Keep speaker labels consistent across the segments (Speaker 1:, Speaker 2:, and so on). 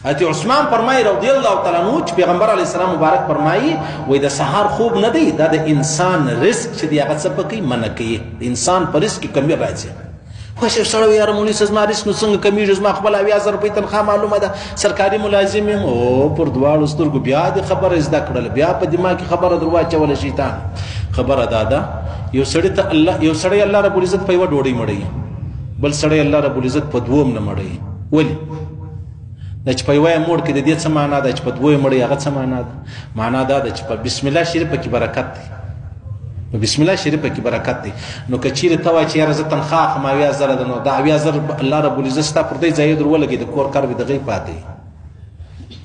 Speaker 1: حضرت عثمان فرمایي رضی الله تعالی عنہ چې پیغمبر علیه السلام مبارک فرمایي وایي د سهار خوب نه دی، دا د انسان رزق چې دی هغه څه پکوي منع کوي، د انسان په رزق کې کمی راځي. خو شیخ سړی یاره مولوي صاحب زما رزق نو څنګه کمیږي؟ زما خپل 80,000 روپۍ تنخواه معلومه ده، سرکاري ملازم یم. او پر دواړو سترګو بیا د خبره زده کړله، بیا په دماغ کې خبره در واچوله شیطان. خبره دا ده یو سړی الله رب العزت په یوه ډوډۍ مړوي، بل سړی الله رب العزت په دوم نه مړوي. ولې؟ دا چې په یوه یې موړ کړي د دې څه معنا ده، چې په دوه یې مړوي هغه څه معنا ده؟ معنا دا ده چې په بسم الله شریفه کې برکت دی، په بسم الله شریفه کې برکت دی. نو که چیرې ته وایې چې یاره زه تنخواه اخلم 80,000 ده، نو دا 80,000 الله رب العزت ستا پر دې ځای در ولګوي، د کور کار به دغې پاتې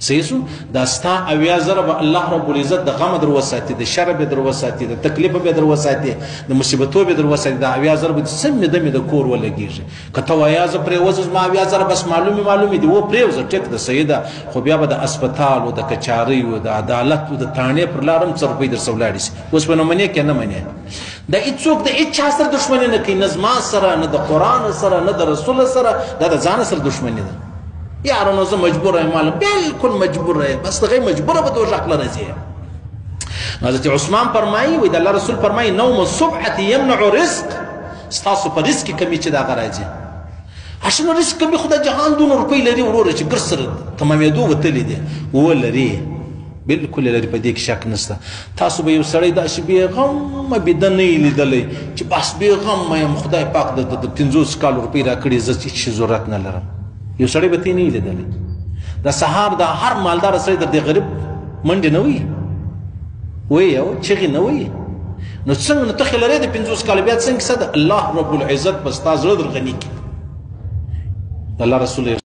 Speaker 1: صحیح شو. دا ستا 80,000 به الله رب العزت د غم در وساتي، د شر به در وساتي، د تکلیف به در وساتي، د مصیبتو به در وساتي. دا 80,000 به سمې دمې د کور ولګېږي. که ته وایې زه پرېوځم زما 80,000 بس معلومې دي، و پرېوځه ټیک ده صحیح ده، خو بیا به د اسپتال و د کچاریو د عدالت و د تاڼې پر لار هم څه روپۍ در سه ولاړې شي. اوس به نو منې که نه منې؟ دا هېڅوک د هېچا سره دښمني نه کوي، نه زما سره، نه د قرآن سره، نه د رسول سره، دا د ځان سره دښمني ده. یاره نو زه مجبوره یم، بالکل مجبوره یم، بس دغه مجبوره به دوزخ له راځي. حضرت عثمان فرمایي وایي د الله رسول فرمایي نوم الصبحة یمنع رزق، ستاسو په رزق کې کمی چې د هغه راځي. اشنو رزق کمی خو د جهان دونه روپۍ لري وروره چې ګر سره تمامېدو وتلی دی، ولري بالکل لري، په دې کې شک نشته. تاسو به یو سړی داسې بېغمه بیده نه یې لیدلی چې بس بېغمه یم، خدای پاک د 50 کالو روپۍ راکړي، زه هېڅ ضرورت نه لرم. یو سړی به تی نه یې لیدلی. د سهار د هر مالداره سړی در دې غریب منډې نه وي، وایي او چغې نه وایي. نو څنګه نو ته خې لرې د 50 کاله بیا څنګه کیسه ده؟ الله رب العزت به ستا زړه در غني کړي. د الله رسول